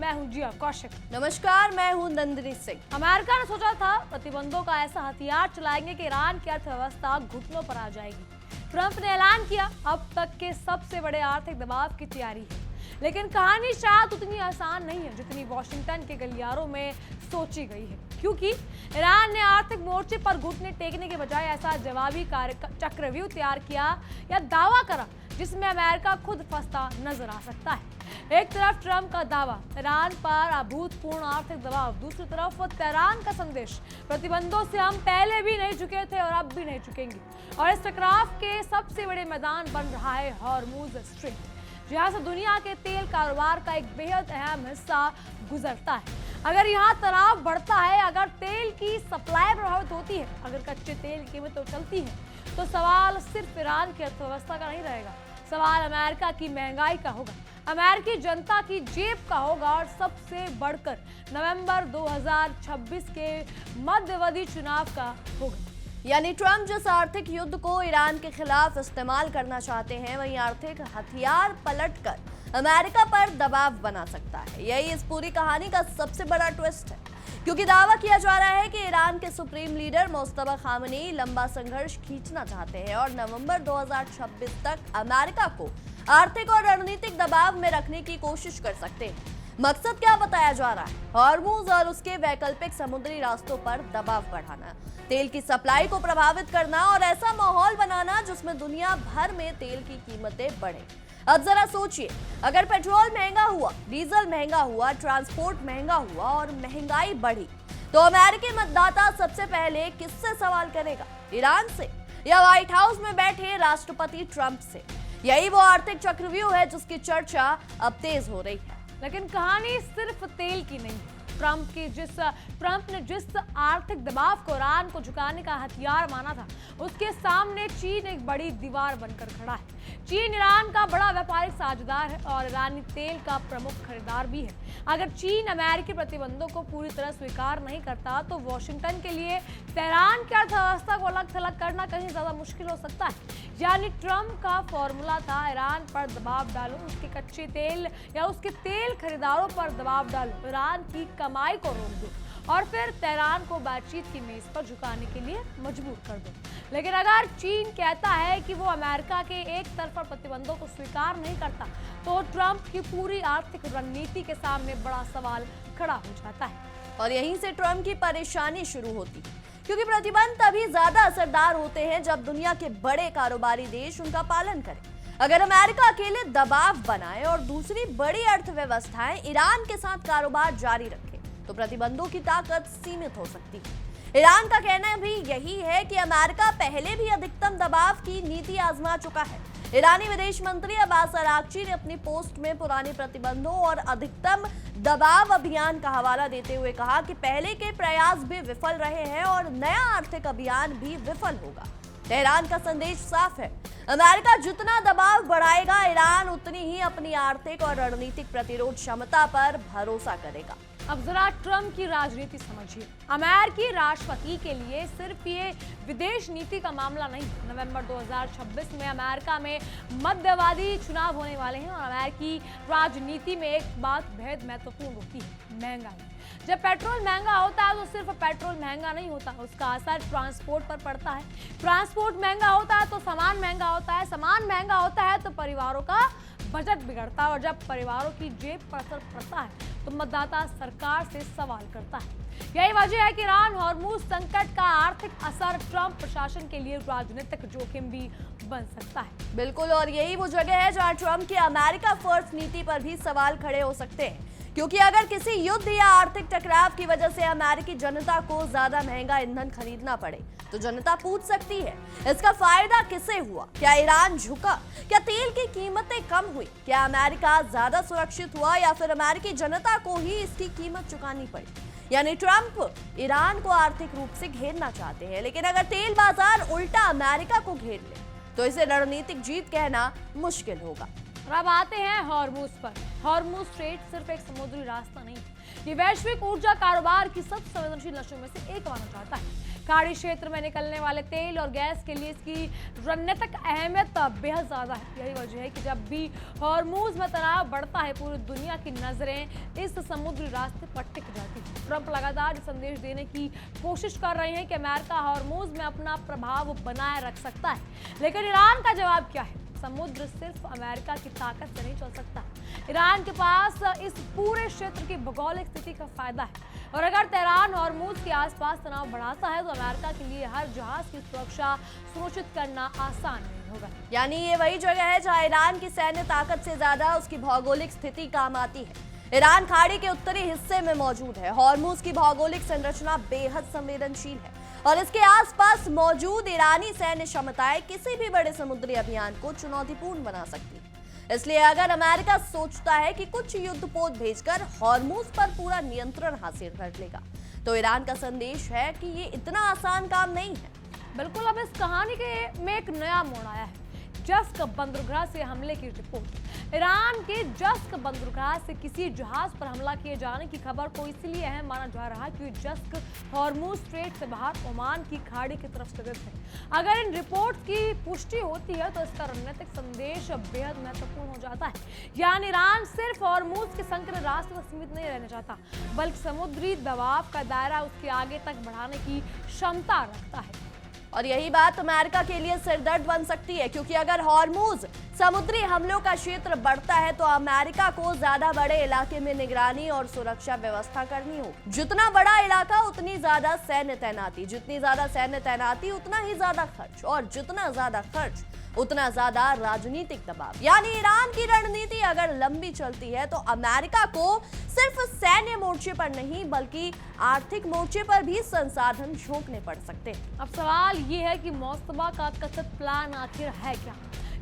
मैं हूं जिया कौशिक। नमस्कार, मैं हूं नंदिनी सिंह। अमेरिका ने सोचा था प्रतिबंधों का ऐसा हथियार चलाएंगे कि ईरान की अर्थव्यवस्था घुटनों पर आ जाएगी। ट्रंप ने ऐलान किया अब तक के सबसे बड़े आर्थिक दबाव की तैयारी है, लेकिन कहानी शायद उतनी आसान नहीं है जितनी वॉशिंगटन के गलियारों में सोची गई है, क्योंकि ईरान ने आर्थिक मोर्चे पर घुटने टेकने के बजाय ऐसा जवाबी चक्रव्यूह तैयार किया या दावा करा जिसमें अमेरिका खुद फंसता नजर आ सकता है। एक तरफ ट्रंप का दावा, ईरान पर अभूतपूर्व आर्थिक दबाव, दूसरी तरफ तेहरान का संदेश, प्रतिबंधों से हम पहले भी नहीं चुके थे और अब भी नहीं चुकेंगे। और इस टकराव के सबसे बड़े मैदान बन रहा है हॉर्मुज स्ट्रेट, जहां से दुनिया के तेल कारोबार का एक बेहद अहम हिस्सा गुजरता है। अगर यहाँ तनाव बढ़ता है, अगर तेल की सप्लाई प्रभावित होती है, अगर कच्चे तेल की कीमत चलती है, तो सवाल सिर्फ ईरान की अर्थव्यवस्था का नहीं रहेगा, सवाल अमेरिका की महंगाई का होगा, अमेरिकी जनता की जेब का होगा और सबसे बढ़कर नवंबर 2026 के मध्यावधि चुनाव का होगा। यानी ट्रंप जिस आर्थिक युद्ध को ईरान के खिलाफ इस्तेमाल करना चाहते हैं, वही आर्थिक हथियार पलटकर अमेरिका पर दबाव बना सकता है। यही इस पूरी कहानी का सबसे बड़ा ट्विस्ट है, क्योंकि दावा किया जा रहा है कि ईरान के सुप्रीम लीडर मुस्तफा खामेनी लंबा संघर्ष खींचना चाहते हैं और नवंबर 2026 तक अमेरिका को आर्थिक और रणनीतिक दबाव में रखने की कोशिश कर सकते हैं। मकसद क्या बताया जा रहा है? हॉर्मुज और उसके वैकल्पिक समुद्री रास्तों पर दबाव बढ़ाना, तेल की सप्लाई को प्रभावित करना और ऐसा माहौल बनाना जिसमें दुनिया भर में तेल की कीमतें बढ़े। अब जरा सोचिए, अगर पेट्रोल महंगा हुआ, डीजल महंगा हुआ, ट्रांसपोर्ट महंगा हुआ और महंगाई बढ़ी, तो अमेरिकी मतदाता सबसे पहले किससे सवाल करेगा? ईरान से या व्हाइट हाउस में बैठे राष्ट्रपति ट्रंप से? यही वो आर्थिक चक्रव्यूह है जिसकी चर्चा अब तेज हो रही है। लेकिन कहानी सिर्फ तेल की नहीं है। ट्रंप ने जिस आर्थिक दबाव को ईरान को झुकाने का हथियार माना था, उसके सामने चीन एक बड़ी दीवार बनकर खड़ा है। चीन ईरान का बड़ा व्यापारिक साझेदार है और ईरानी तेल का प्रमुख खरीदार भी है। अगर चीन अमेरिकी प्रतिबंधों को पूरी तरह स्वीकार नहीं करता, तो वॉशिंगटन के लिए तेहरान की अर्थव्यवस्था को अलग थलग करना कहीं ज्यादा मुश्किल हो सकता है। यानी ट्रंप का फॉर्मूला था, ईरान पर दबाव डालो, उसके कच्चे तेल या उसके तेल खरीदारों पर दबाव डालो, ईरान की कमाई को रोक दो और फिर तेहरान को बातचीत की मेज पर झुकाने के लिए मजबूर कर दो। लेकिन अगर चीन कहता है कि वो अमेरिका के एक तरफा प्रतिबंधों को स्वीकार नहीं करता, तो ट्रंप की पूरी आर्थिक रणनीति के सामने बड़ा सवाल खड़ा हो जाता है। और यहीं से ट्रंप की परेशानी शुरू होती है, क्योंकि प्रतिबंध तभी ज्यादा असरदार होते हैं जब दुनिया के बड़े कारोबारी देश उनका पालन करें। अगर अमेरिका अकेले दबाव बनाए और दूसरी बड़ी अर्थव्यवस्थाएं ईरान के साथ कारोबार जारी रखें, तो प्रतिबंधों की ताकत सीमित हो सकती है। ईरान का कहना भी यही है कि अमेरिका पहले भी अधिकतम दबाव की नीति आजमा चुका है। ईरानी विदेश मंत्री अब्बास अरागची ने अपनी पोस्ट में पुराने प्रतिबंधों और अधिकतम दबाव अभियान का हवाला देते हुए कहा कि पहले के प्रयास भी विफल रहे हैं और नया आर्थिक अभियान भी विफल होगा। तेहरान का संदेश साफ है, अमेरिका जितना दबाव बढ़ाएगा, ईरान उतनी ही अपनी आर्थिक और रणनीतिक प्रतिरोध क्षमता पर भरोसा करेगा। अब जरा ट्रंप की राजनीति समझिए। अमेरिकी राष्ट्रपति के लिए सिर्फ ये विदेश नीति का मामला नहीं। नवंबर 2026 में अमेरिका में मध्यवादी चुनाव होने वाले हैं और अमेरिकी राजनीति में एक बात बेहद महत्वपूर्ण होती है, महंगाई। जब पेट्रोल महंगा होता है, तो सिर्फ पेट्रोल महंगा नहीं होता, उसका असर ट्रांसपोर्ट पर पड़ता है। ट्रांसपोर्ट महंगा होता है तो सामान महंगा होता है, सामान महंगा होता है तो परिवारों का बजट बिगड़ता है और जब परिवारों की जेब पर असर पड़ता है, तो मतदाता सरकार से सवाल करता है। यही वजह है कि ईरान हॉर्मुज संकट का आर्थिक असर ट्रंप प्रशासन के लिए राजनीतिक जोखिम भी बन सकता है। बिल्कुल, और यही वो जगह है जहां ट्रंप की अमेरिका फर्स्ट नीति पर भी सवाल खड़े हो सकते हैं, क्योंकि अगर किसी युद्ध या आर्थिक टकराव की वजह से अमेरिकी जनता को ज्यादा महंगा ईंधन खरीदना पड़े, तो जनता पूछ सकती है, इसका फायदा किसे हुआ? क्या ईरान झुका? क्या तेल की कीमतें कम हुई? क्या अमेरिका ज्यादा सुरक्षित हुआ या फिर अमेरिकी जनता को ही इसकी कीमत चुकानी पड़ी? यानी ट्रंप ईरान को आर्थिक रूप से घेरना चाहते हैं, लेकिन अगर तेल बाजार उल्टा अमेरिका को घेर ले, तो इसे रणनीतिक जीत कहना मुश्किल होगा। और अब आते हैं हॉर्मुज पर। हॉर्मुज स्ट्रेट सिर्फ एक समुद्री रास्ता नहीं, ये वैश्विक ऊर्जा कारोबार की सबसे संवेदनशील नसों में से एक माना जाता है। खाड़ी क्षेत्र में निकलने वाले तेल और गैस के लिए इसकी रणनीतिक अहमियत बेहद ज्यादा है। यही वजह है कि जब भी हॉर्मूज में तनाव बढ़ता है, पूरी दुनिया की नजरें इस समुद्री रास्ते पर टिक जाती है। ट्रंप लगातार संदेश देने की कोशिश कर रहे हैं कि अमेरिका हॉर्मूज में अपना प्रभाव बनाए रख सकता है, लेकिन ईरान का जवाब क्या है? समुद्र सिर्फ अमेरिका की ताकत से नहीं चल सकता। ईरान के पास इस पूरे क्षेत्र की भौगोलिक स्थिति का फायदा है, और अगर तेहरान हॉर्मूज के आसपास तनाव बढ़ाता है तो अमेरिका के लिए हर जहाज की सुरक्षा सुनिश्चित करना आसान नहीं होगा। यानी ये वही जगह है जहां ईरान की सैन्य ताकत से ज्यादा उसकी भौगोलिक स्थिति काम आती है। ईरान खाड़ी के उत्तरी हिस्से में मौजूद है। हॉर्मूज की भौगोलिक संरचना बेहद संवेदनशील है और इसके आसपास मौजूद ईरानी सैन्य क्षमताएं किसी भी बड़े समुद्री अभियान को चुनौतीपूर्ण बना सकती है। इसलिए अगर अमेरिका सोचता है कि कुछ युद्धपोत भेजकर हॉर्मूज पर पूरा नियंत्रण हासिल कर लेगा, तो ईरान का संदेश है कि ये इतना आसान काम नहीं है। बिल्कुल, अब इस कहानी में एक नया मोड़ आया है। जस्क बंदरगाह से हमले की रिपोर्ट। ईरान के जस्क बंदरगाह से किसी जहाज पर हमला किए जाने की खबर को इसलिए अहम माना जा रहा है क्योंकि जस्क हॉर्मूज स्ट्रेट से बाहर ओमान की खाड़ी की तरफ स्थित है। अगर इन रिपोर्ट की पुष्टि होती है तो इसका रणनीतिक संदेश बेहद महत्वपूर्ण हो जाता है। यानी ईरान सिर्फ हॉर्मूज के संकीर्ण रास्ते पर सीमित नहीं रहना चाहता, बल्कि समुद्री दबाव का दायरा उसके आगे तक बढ़ाने की क्षमता रखता है। और यही बात अमेरिका के लिए सिरदर्द बन सकती है, क्योंकि अगर हॉर्मूज समुद्री हमलों का क्षेत्र बढ़ता है तो अमेरिका को ज्यादा बड़े इलाके में निगरानी और सुरक्षा व्यवस्था करनी होगी। जितना बड़ा इलाका उतनी ज्यादा सैन्य तैनाती, जितनी ज्यादा सैन्य तैनाती उतना ही ज्यादा खर्च, और जितना ज्यादा खर्च उतना ज्यादा राजनीतिक दबाव। यानी ईरान की रणनीति अगर लंबी चलती है तो अमेरिका को सिर्फ सैन्य मोर्चे पर नहीं बल्कि आर्थिक मोर्चे पर भी संसाधन झोंकने पड़ सकते हैं। अब सवाल ये है कि मौसमा का कथित प्लान आखिर है क्या?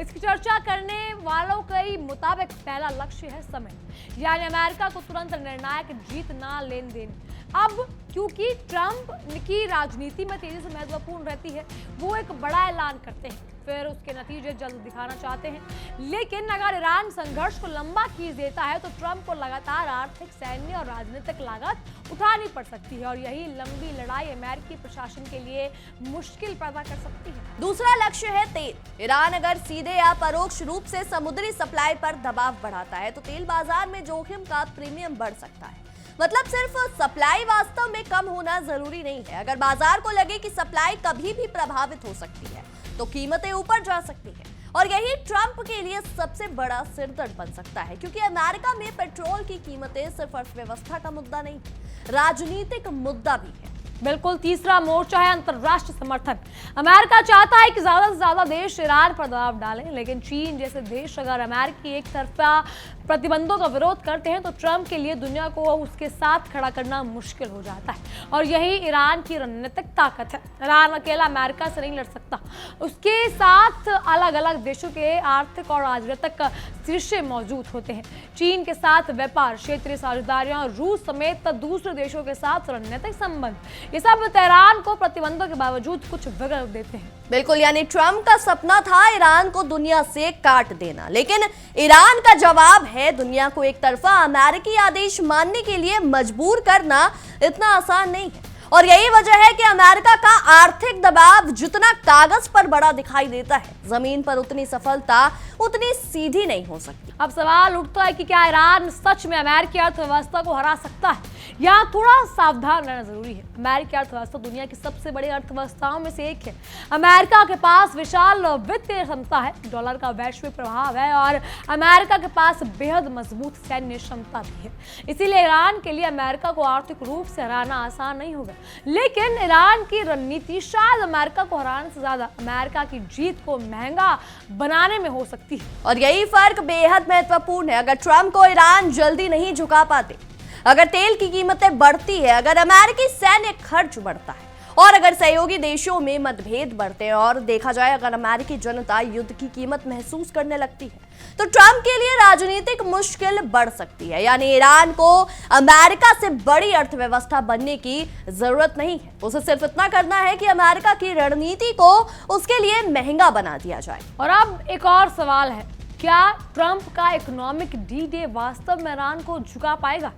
इसकी चर्चा करने वालों के मुताबिक पहला लक्ष्य है समय, यानी अमेरिका को तुरंत निर्णायक जीतना लेन देन। अब क्योंकि ट्रंप की राजनीति में तेजी से महत्वपूर्ण रहती है, वो एक बड़ा ऐलान करते हैं, फिर उसके नतीजे जल्द दिखाना चाहते हैं। लेकिन अगर ईरान संघर्ष को लंबा खींच देता है तो ट्रंप को लगातार आर्थिक, सैन्य और राजनीतिक लागत उठानी पड़ सकती है, और यही लंबी लड़ाई अमेरिकी प्रशासन के लिए मुश्किल पैदा कर सकती है। दूसरा लक्ष्य है तेल। ईरान अगर सीधे या परोक्ष रूप से समुद्री सप्लाई पर दबाव बढ़ाता है तो तेल बाजार में जोखिम का प्रीमियम बढ़ सकता है। मतलब सिर्फ सप्लाई वास्तव में कम होना जरूरी नहीं है। अगर बाजार को लगे कि सप्लाई कभी भी प्रभावित हो सकती है तो कीमतें ऊपर जा सकती हैं, और यही ट्रंप के लिए सबसे बड़ा सिरदर्द बन सकता है, क्योंकि अमेरिका में पेट्रोल की कीमतें सिर्फ अर्थव्यवस्था का मुद्दा नहीं, राजनीतिक मुद्दा भी है। बिल्कुल, तीसरा मोर्चा है अंतर्राष्ट्रीय समर्थन। अमेरिका चाहता है कि ज्यादा से ज्यादा देश ईरान पर दबाव डालें, लेकिन चीन जैसे देश अगर अमेरिकी एक तरफा प्रतिबंधों का विरोध करते हैं तो ट्रंप के लिए दुनिया को उसके साथ खड़ा करना मुश्किल हो जाता है, और यही ईरान की रणनीतिक ताकत है। ईरान अकेला अमेरिका से नहीं लड़ सकता, उसके साथ अलग अलग देशों के आर्थिक और राजनीतिक शीर्षे मौजूद होते हैं। चीन के साथ व्यापार, क्षेत्रीय साझेदारियां, रूस समेत दूसरे देशों के साथ रणनीतिक संबंध, ये सब तेहरान को प्रतिबंधों के बावजूद कुछ विकल्प देते हैं। बिल्कुल, यानी ट्रंप का सपना था ईरान को दुनिया से काट देना, लेकिन ईरान का जवाब है दुनिया को एक तरफा अमेरिकी आदेश मानने के लिए मजबूर करना इतना आसान नहीं है। और यही वजह है कि अमेरिका का आर्थिक दबाव जितना कागज पर बड़ा दिखाई देता है, जमीन पर उतनी सफलता उतनी सीधी नहीं हो सकती। अब सवाल उठता है कि क्या ईरान सच में अमेरिकी अर्थव्यवस्था को हरा सकता है? यहाँ थोड़ा सावधान रहना जरूरी है। अमेरिकी अर्थव्यवस्था दुनिया की सबसे बड़ी अर्थव्यवस्थाओं में से एक है। अमेरिका के पास विशाल वित्तीय क्षमता है, डॉलर का वैश्विक प्रभाव है, और अमेरिका के पास बेहद मजबूत सैन्य क्षमता भी है। इसीलिए ईरान के लिए अमेरिका को आर्थिक रूप से हराना आसान नहीं होगा, लेकिन ईरान की रणनीति शायद अमेरिका को हराने से ज्यादा अमेरिका की जीत को महंगा बनाने में हो सकती है। और यही फर्क बेहद महत्वपूर्ण है। अगर ट्रंप को ईरान जल्दी नहीं झुका पाते, अगर तेल की कीमतें बढ़ती है, अगर अमेरिकी सैन्य खर्च बढ़ता है, और अगर सहयोगी देशों में मतभेद बढ़ते हैं, और देखा जाए अगर अमेरिकी जनता युद्ध की कीमत महसूस करने लगती है, तो ट्रंप के लिए राजनीतिक मुश्किल बढ़ सकती है। यानी ईरान को अमेरिका से बड़ी अर्थव्यवस्था बनने की जरूरत नहीं है, उसे सिर्फ इतना करना है कि अमेरिका की रणनीति को उसके लिए महंगा बना दिया जाए। और अब एक और सवाल है, क्या ट्रंप का इकोनॉमिक डी डे वास्तव में ईरान को झुका पाएगा?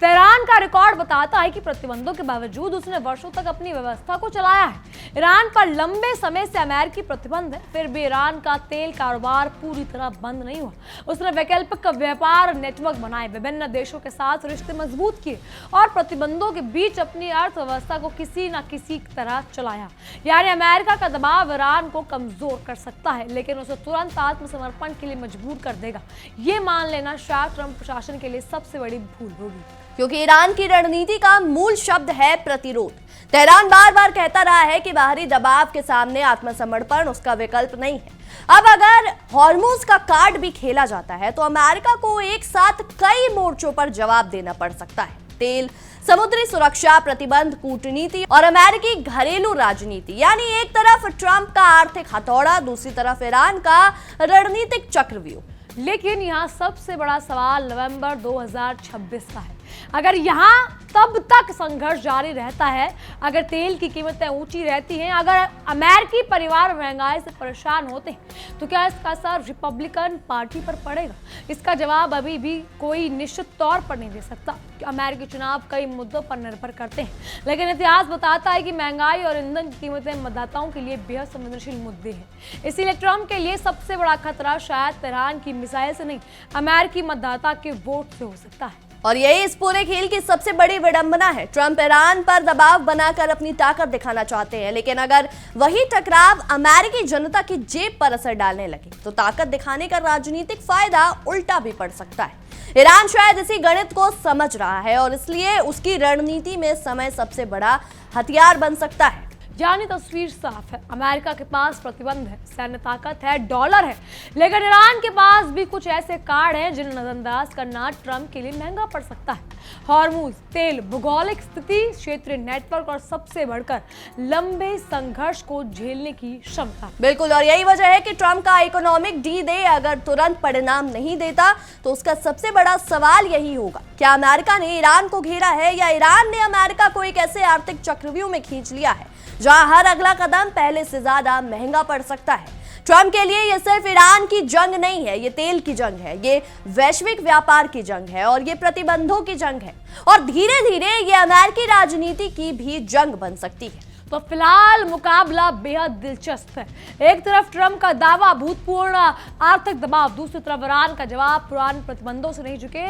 तेहरान का रिकॉर्ड बताता है कि प्रतिबंधों के बावजूद उसने वर्षों तक अपनी व्यवस्था को चलाया है। ईरान पर लंबे समय से अमेरिकी प्रतिबंध है, फिर भी ईरान का तेल कारोबार पूरी तरह बंद नहीं हुआ। उसने वैकल्पिक व्यापार नेटवर्क बनाए, विभिन्न देशों के साथ रिश्ते मजबूत किए और प्रतिबंधों के बीच अपनी अर्थव्यवस्था को किसी न किसी तरह चलाया। यानी अमेरिका का दबाव ईरान को कमजोर कर सकता है, लेकिन उसे तुरंत आत्मसमर्पण के लिए मजबूर कर देगा। ये मान लेना शायद ट्रंप प्रशासन के लिए सबसे बड़ी भूल होगी, क्योंकि ईरान की रणनीति का मूल शब्द है प्रतिरोध। तेहरान बार बार कहता रहा है कि बाहरी दबाव के सामने आत्मसमर्पण उसका विकल्प नहीं है। अब अगर हॉर्मुज का कार्ड भी खेला जाता है तो अमेरिका को एक साथ कई मोर्चों पर जवाब देना पड़ सकता है। तेल, समुद्री सुरक्षा, प्रतिबंध, कूटनीति और अमेरिकी घरेलू राजनीति। यानी एक तरफ ट्रंप का आर्थिक हथौड़ा, दूसरी तरफ ईरान का रणनीतिक चक्रव्यूह। लेकिन यहाँ सबसे बड़ा सवाल नवंबर 2026 का है। अगर यहाँ तब तक संघर्ष जारी रहता है, अगर तेल की कीमतें ऊंची रहती हैं, अगर अमेरिकी परिवार महंगाई से परेशान होते हैं, तो क्या इसका असर रिपब्लिकन पार्टी पर पड़ेगा? इसका जवाब अभी भी कोई निश्चित तौर पर नहीं दे सकता कि अमेरिकी चुनाव कई मुद्दों पर निर्भर करते हैं। लेकिन इतिहास बताता है कि महंगाई और ईंधन की कीमतें मतदाताओं के लिए बेहद संवेदनशील मुद्दे हैं। इसीलिए ट्रंप के लिए सबसे बड़ा खतरा शायद तेहरान की मिसाइल से नहीं, अमेरिकी मतदाता के वोट से हो सकता है। और यही इस पूरे खेल की सबसे बड़ी विडंबना है। ट्रंप ईरान पर दबाव बनाकर अपनी ताकत दिखाना चाहते हैं, लेकिन अगर वही टकराव अमेरिकी जनता की जेब पर असर डालने लगे तो ताकत दिखाने का राजनीतिक फायदा उल्टा भी पड़ सकता है। ईरान शायद इसी गणित को समझ रहा है और इसलिए उसकी रणनीति में समय सबसे बड़ा हथियार बन सकता है। यानी तस्वीर साफ है, अमेरिका के पास प्रतिबंध है, सैन्य ताकत है, डॉलर है, लेकिन ईरान के पास भी कुछ ऐसे कार्ड हैं जिन्हें नजरअंदाज करना ट्रंप के लिए महंगा पड़ सकता है। हॉर्मुज, तेल, भौगोलिक स्थिति, क्षेत्रीय नेटवर्क और सबसे बढ़कर लंबे संघर्ष को झेलने की क्षमता। बिल्कुल, और यही वजह है कि ट्रंप का इकोनॉमिक डी-डे अगर तुरंत परिणाम नहीं देता तो उसका सबसे बड़ा सवाल यही होगा, क्या अमेरिका ने ईरान को घेरा है या ईरान ने अमेरिका को एक ऐसे आर्थिक चक्रव्यूह में खींच लिया है जहां हर अगला कदम पहले से ज्यादा महंगा पड़ सकता है। ट्रंप के लिए ये सिर्फ ईरान की जंग नहीं है, ये तेल की जंग है, ये वैश्विक व्यापार की जंग है और ये प्रतिबंधों की जंग है और धीरे धीरे ये अमेरिकी राजनीति की भी जंग बन सकती है। तो फिलहाल मुकाबला बेहद दिलचस्प है। एक तरफ ट्रंप का दावा, भूतपूर्ण आर्थिक दबाव, दूसरी तरफ ईरान का जवाब, पुराने प्रतिबंधों से नहीं झुके,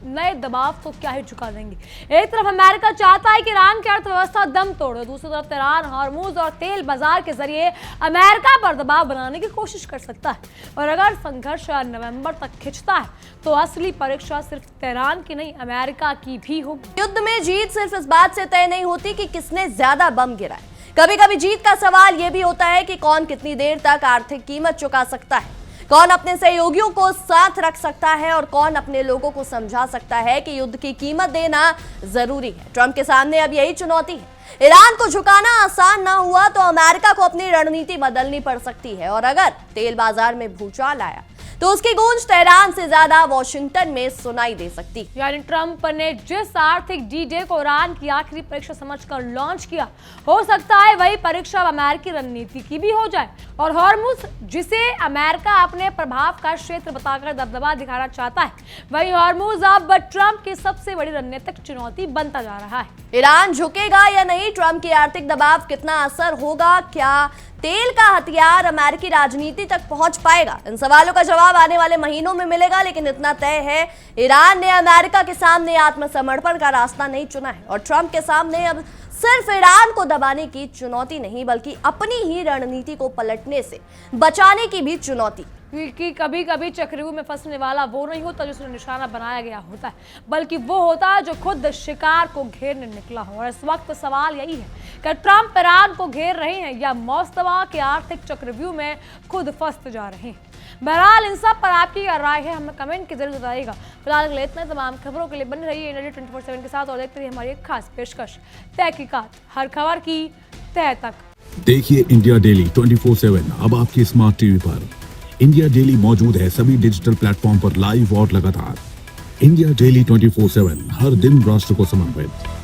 नए दबाव तो क्या ही झुका देंगे। एक तरफ अमेरिका चाहता है कि ईरान की अर्थव्यवस्था दम तोड़े, दूसरी तरफ ईरान हॉर्मुज और तेल बाजार के जरिए अमेरिका पर दबाव बनाने की कोशिश कर सकता है। और अगर संघर्ष नवंबर तक खिंचता है तो असली परीक्षा सिर्फ तेहरान की नहीं, अमेरिका की भी होगी। युद्ध में जीत सिर्फ इस बात से तय नहीं होती कि किसने ज्यादा बम गिराए। कभी कभी जीत का सवाल यह भी होता है कि कौन कितनी देर तक आर्थिक कीमत चुका सकता है, कौन अपने सहयोगियों को साथ रख सकता है और कौन अपने लोगों को समझा सकता है कि युद्ध की कीमत देना जरूरी है। ट्रंप के सामने अब यही चुनौती है। ईरान को झुकाना आसान ना हुआ तो अमेरिका को अपनी रणनीति बदलनी पड़ सकती है और अगर तेल बाजार में भूचाल आया तो उसकी गूंज तेहरान से ज्यादा वॉशिंगटन में सुनाई दे सकती है। यानी ट्रंप ने जिस आर्थिक डी-डे को ईरान की आखिरी परीक्षा समझकर लॉन्च किया, हो सकता है वही परीक्षा अमेरिकी रणनीति की भी हो जाए और हॉर्मुज, जिसे अमेरिका अपने प्रभाव का क्षेत्र बताकर दबदबा दिखाना चाहता है, वही हॉर्मुज अब ट्रंप की सबसे बड़ी रणनीतिक चुनौती बनता जा रहा है। ईरान झुकेगा या नहीं, ट्रंप की आर्थिक दबाव कितना असर होगा, क्या तेल का हथियार अमेरिकी राजनीति तक पहुंच पाएगा, इन सवालों का जवाब आने वाले महीनों में मिलेगा। लेकिन इतना तय है, ईरान ने अमेरिका के सामने आत्मसमर्पण का रास्ता नहीं चुना है और ट्रंप के सामने अब सिर्फ ईरान को दबाने की चुनौती नहीं, बल्कि अपनी ही रणनीति को पलटने से बचाने की भी चुनौती। कि कभी कभी चक्रव्यूह में फंसने वाला वो नहीं होता जिसने निशाना बनाया गया होता है, बल्कि वो होता है जो खुद शिकार को घेरने निकला हो। और इस वक्त सवाल यही है कि ट्रंप ईरान को घेर रहे हैं या मौसवा के आर्थिक चक्रव्यूह में खुद फंसते जा रहे हैं। बहरहाल इन सब पर आपकी क्या राय है, हमें कमेंट के जरिए बताइएगा। फिलहाल के लिए इतना, तमाम खबरों के लिए बने रहिए इंडिया 24/7 के साथ और देखते रहिए हमारी एक खास पेशकश, तहकीकात, हर खबर की तह तक। देखिए इंडिया डेली 24/7 अब आपकी स्मार्ट टीवी पर। इंडिया डेली मौजूद है सभी डिजिटल प्लेटफॉर्म पर लाइव और लगातार। इंडिया डेली 24/7 हर दिन राष्ट्र को समर्पित।